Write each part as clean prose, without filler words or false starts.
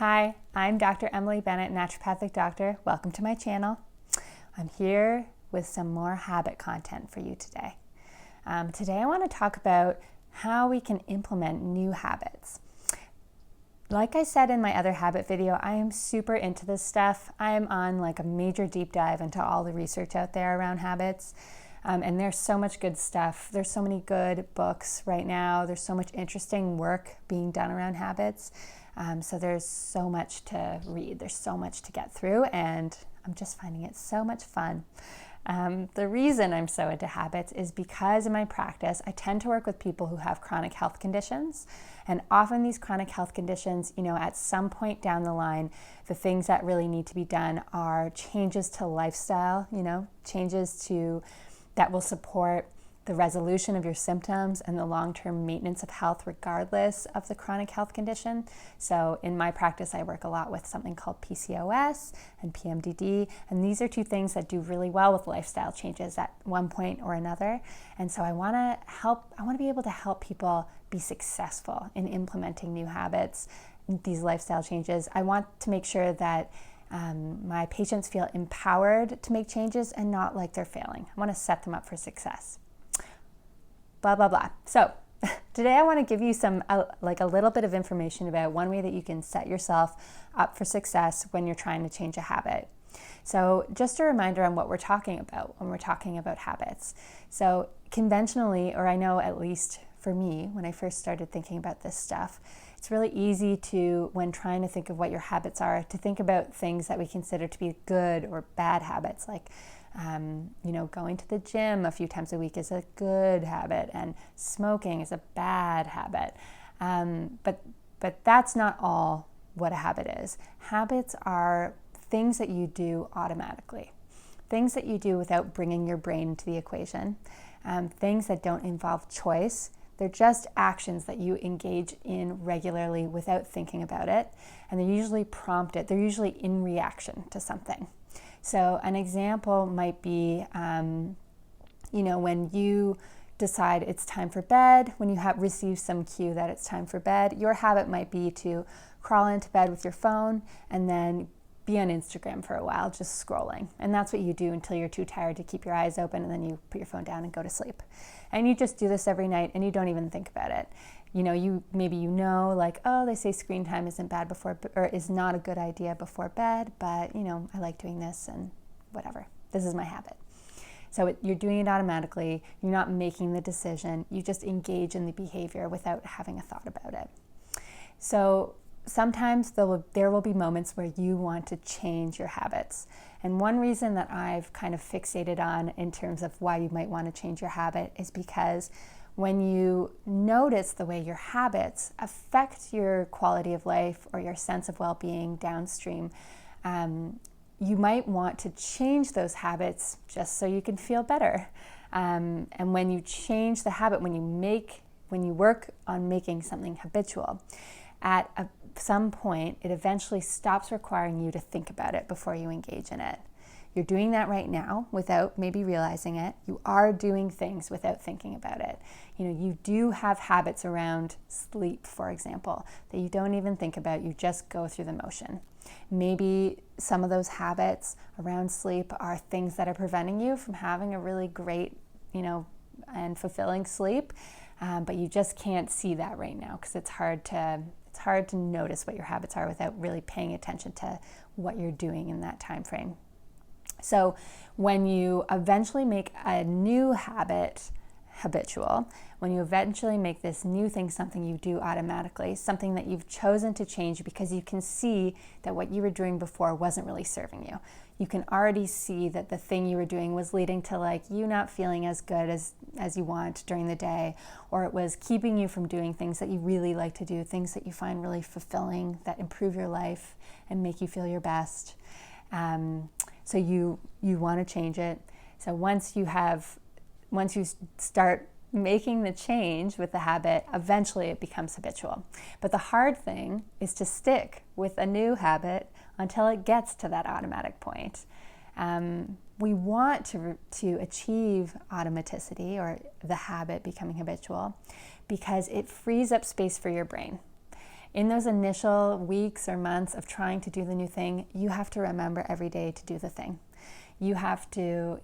Hi, I'm Dr. Emily Bennett, naturopathic doctor. Welcome to my channel. I'm here with some more habit content for you today. Today I want to talk about how we can implement new habits. Like I said in my other habit video, I am super into this stuff. I am on like a major deep dive into all the research out there around habits. And there's so much good stuff. There's so many good books right now. There's so much interesting work being done around habits. So there's so much to read. There's so much to get through, and I'm just finding it so much fun. The reason I'm so into habits is because in my practice, I tend to work with people who have chronic health conditions. And often these chronic health conditions, at some point down the line, the things that really need to be done are changes to lifestyle, changes that will support the resolution of your symptoms and the long-term maintenance of health regardless of the chronic health condition. So in my practice, I work a lot with something called PCOS and PMDD, and these are two things that do really well with lifestyle changes at one point or another. And so I want to be able to help people be successful in implementing new habits, these lifestyle changes. I want to make sure that my patients feel empowered to make changes and not like they're failing. I want to set them up for success. Blah, blah, blah. So today I want to give you a little bit of information about one way that you can set yourself up for success when you're trying to change a habit. So just a reminder on what we're talking about when we're talking about habits. So conventionally, or I know at least for me, when I first started thinking about this stuff, it's really easy to, when trying to think of what your habits are, to think about things that we consider to be good or bad habits, like going to the gym a few times a week is a good habit, and smoking is a bad habit. But that's not all what a habit is. Habits are things that you do automatically, things that you do without bringing your brain into the equation, things that don't involve choice. They're just actions that you engage in regularly without thinking about it, and they're usually prompted. They're usually in reaction to something. So an example might be, when you decide it's time for bed, when you have received some cue that it's time for bed, your habit might be to crawl into bed with your phone and then be on Instagram for a while, just scrolling. And that's what you do until you're too tired to keep your eyes open, and then you put your phone down and go to sleep. And you just do this every night and you don't even think about it. They say screen time isn't bad before, or is not a good idea before bed, but I like doing this and whatever. This is my habit. So you're doing it automatically. You're not making the decision. You just engage in the behavior without having a thought about it. So sometimes there will be moments where you want to change your habits. And one reason that I've kind of fixated on in terms of why you might want to change your habit is because when you notice the way your habits affect your quality of life or your sense of well-being downstream, you might want to change those habits just so you can feel better. And when you change the habit, when you work on making something habitual, at some point, it eventually stops requiring you to think about it before you engage in it. You're doing that right now without maybe realizing it. You are doing things without thinking about it. You do have habits around sleep, for example, that you don't even think about. You just go through the motion. Maybe some of those habits around sleep are things that are preventing you from having a really great, and fulfilling sleep, but you just can't see that right now because it's hard to notice what your habits are without really paying attention to what you're doing in that time frame. So when you eventually make a new habit habitual, when you eventually make this new thing something you do automatically, something that you've chosen to change because you can see that what you were doing before wasn't really serving you. You can already see that the thing you were doing was leading to you not feeling as good as you want during the day, or it was keeping you from doing things that you really like to do, things that you find really fulfilling, that improve your life and make you feel your best. So you want to change it. So once you start making the change with the habit, eventually it becomes habitual. But the hard thing is to stick with a new habit until it gets to that automatic point. We want to achieve automaticity, or the habit becoming habitual, because it frees up space for your brain. In those initial weeks or months of trying to do the new thing, you have to remember every day to do the thing. You have to,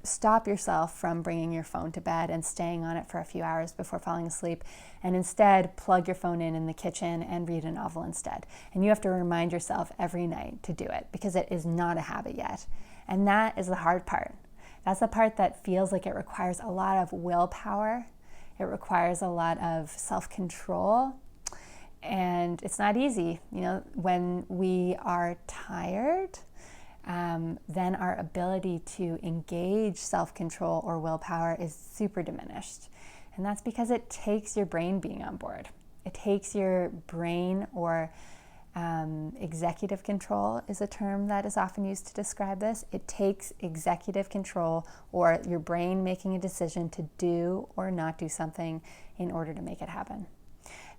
stop yourself from bringing your phone to bed and staying on it for a few hours before falling asleep, and instead plug your phone in the kitchen and read a novel instead. And you have to remind yourself every night to do it, because it is not a habit yet. And that is the hard part. That's the part that feels like it requires a lot of willpower. It requires a lot of self-control. And it's not easy. When we are tired, then our ability to engage self-control or willpower is super diminished. And that's because it takes your brain being on board. It takes your brain, or executive control is a term that is often used to describe this. It takes executive control, or your brain making a decision to do or not do something in order to make it happen.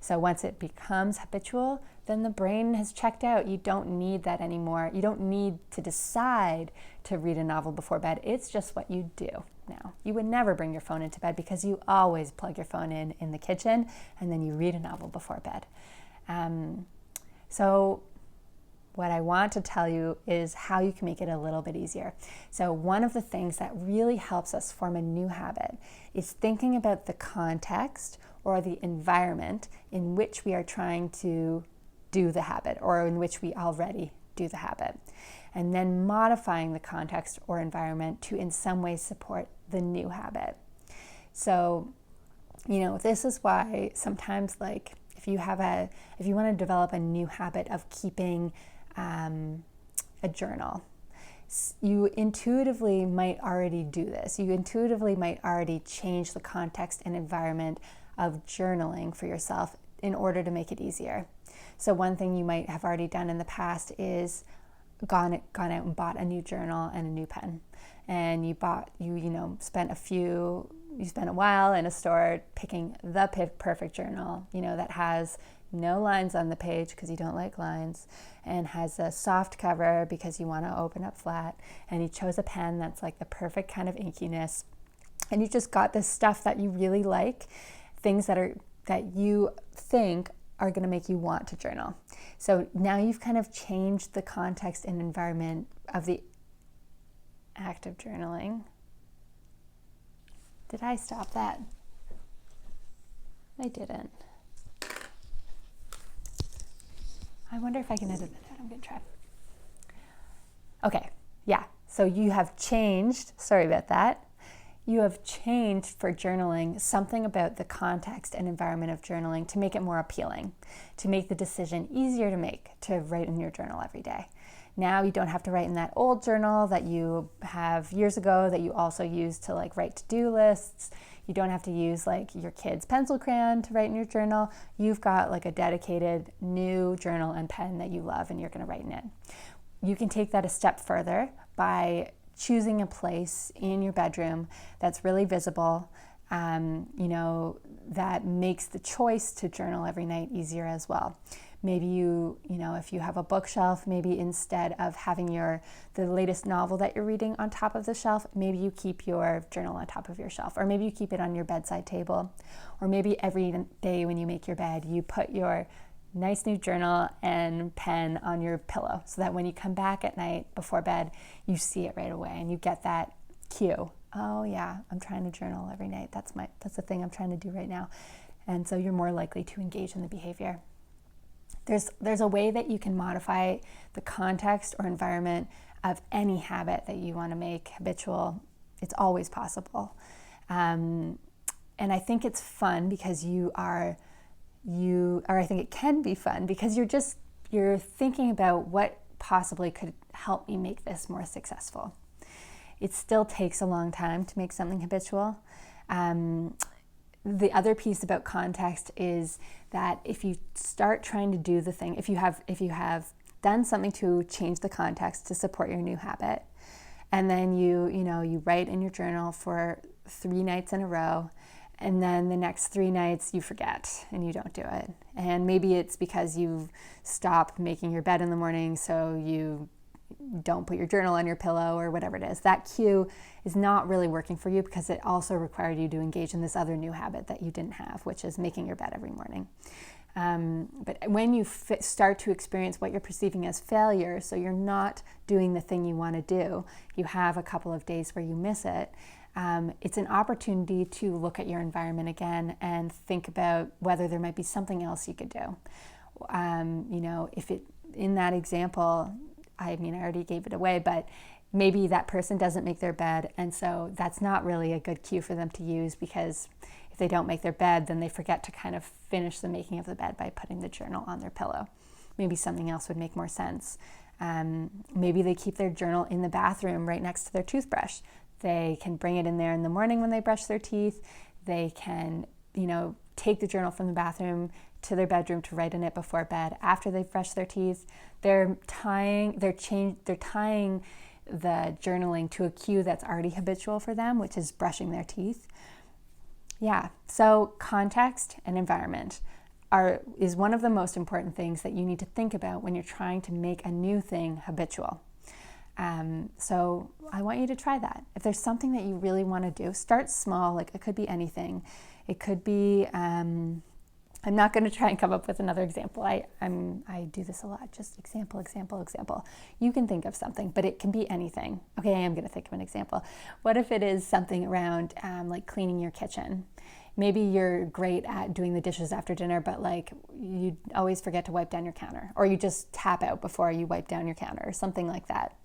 So once it becomes habitual, then the brain has checked out. You don't need that anymore. You don't need to decide to read a novel before bed. It's just what you do now. You would never bring your phone into bed, because you always plug your phone in the kitchen, and then you read a novel before bed. So what I want to tell you is how you can make it a little bit easier. So one of the things that really helps us form a new habit is thinking about the context or the environment in which we are trying to do the habit, or in which we already do the habit, and then modifying the context or environment to in some way support the new habit. So, this is why sometimes, if you want to develop a new habit of keeping a journal, you intuitively might already do this. You intuitively might already change the context and environment of journaling for yourself in order to make it easier. So one thing you might have already done in the past is gone out and bought a new journal and a new pen. And you spent a while in a store picking the perfect journal, that has no lines on the page because you don't like lines, and has a soft cover because you want to open up flat. And you chose a pen that's like the perfect kind of inkiness. And you just got this stuff that you really like, things that you think are going to make you want to journal. So now you've kind of changed the context and environment of the act of journaling. Did I stop that? I didn't. I wonder if I can edit that out. I'm going to try. Okay, yeah. So you have changed, sorry about that. You have changed for journaling something about the context and environment of journaling to make it more appealing, to make the decision easier to make to write in your journal every day. Now you don't have to write in that old journal that you have years ago that you also used to write to-do lists. You don't have to use your kid's pencil crayon to write in your journal. You've got a dedicated new journal and pen that you love, and you're going to write in it. You can take that a step further by choosing a place in your bedroom that's really visible, that makes the choice to journal every night easier as well. Maybe if you have a bookshelf, maybe instead of having the latest novel that you're reading on top of the shelf, maybe you keep your journal on top of your shelf, or maybe you keep it on your bedside table, or maybe every day when you make your bed, you put your nice new journal and pen on your pillow, so that when you come back at night before bed, you see it right away and you get that cue. Oh yeah, I'm trying to journal every night. That's the thing I'm trying to do right now. And so you're more likely to engage in the behavior. There's a way that you can modify the context or environment of any habit that you want to make habitual. It's always possible. And I think it's fun because I think it can be fun because you're thinking about what possibly could help me make this more successful. It still takes a long time to make something habitual. The other piece about context is that if you start trying to do the thing, if you have done something to change the context to support your new habit, and then you write in your journal for 3 nights in a row, and then the next 3 nights you forget and you don't do it. And maybe it's because you've stopped making your bed in the morning, so you don't put your journal on your pillow or whatever it is. That cue is not really working for you because it also required you to engage in this other new habit that you didn't have, which is making your bed every morning. But when you start to experience what you're perceiving as failure, so you're not doing the thing you want to do, you have a couple of days where you miss it, it's an opportunity to look at your environment again and think about whether there might be something else you could do. If it, in that example, I already gave it away, but maybe that person doesn't make their bed, and so that's not really a good cue for them to use, because if they don't make their bed, then they forget to kind of finish the making of the bed by putting the journal on their pillow. Maybe something else would make more sense. Maybe they keep their journal in the bathroom right next to their toothbrush. They can bring it in there in the morning when they brush their teeth. They can, take the journal from the bathroom to their bedroom to write in it before bed after they've brushed their teeth. They're tying the journaling to a cue that's already habitual for them, which is brushing their teeth. Yeah, so context and environment is one of the most important things that you need to think about when you're trying to make a new thing habitual. So I want you to try that. If there's something that you really want to do, start small. Like, it could be anything. It could be, I'm not going to try and come up with another example. I do this a lot, just example. You can think of something, but it can be anything. Okay, I am going to think of an example. What if it is something around like cleaning your kitchen? Maybe you're great at doing the dishes after dinner, but like you always forget to wipe down your counter, or you just tap out before you wipe down your counter, or something like that.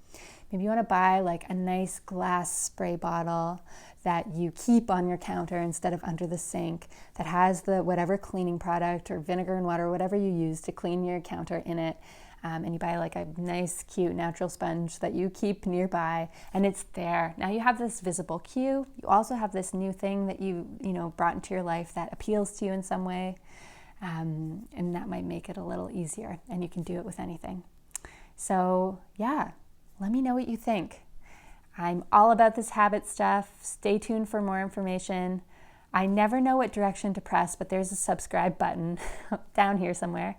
Maybe you want to buy like a nice glass spray bottle that you keep on your counter instead of under the sink, that has the whatever cleaning product or vinegar and water, whatever you use to clean your counter in it. And you buy like a nice, cute, natural sponge that you keep nearby, and it's there. Now you have this visible cue. You also have this new thing that you brought into your life that appeals to you in some way, and that might make it a little easier, and you can do it with anything. So yeah, let me know what you think. I'm all about this habit stuff. Stay tuned for more information. I never know what direction to press, but there's a subscribe button down here somewhere.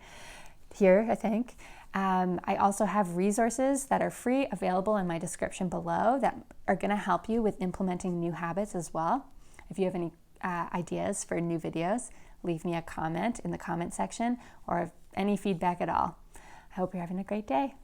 Here, I think. I also have resources that are free available in my description below that are going to help you with implementing new habits as well. If you have any ideas for new videos, leave me a comment in the comment section, or any feedback at all. I hope you're having a great day.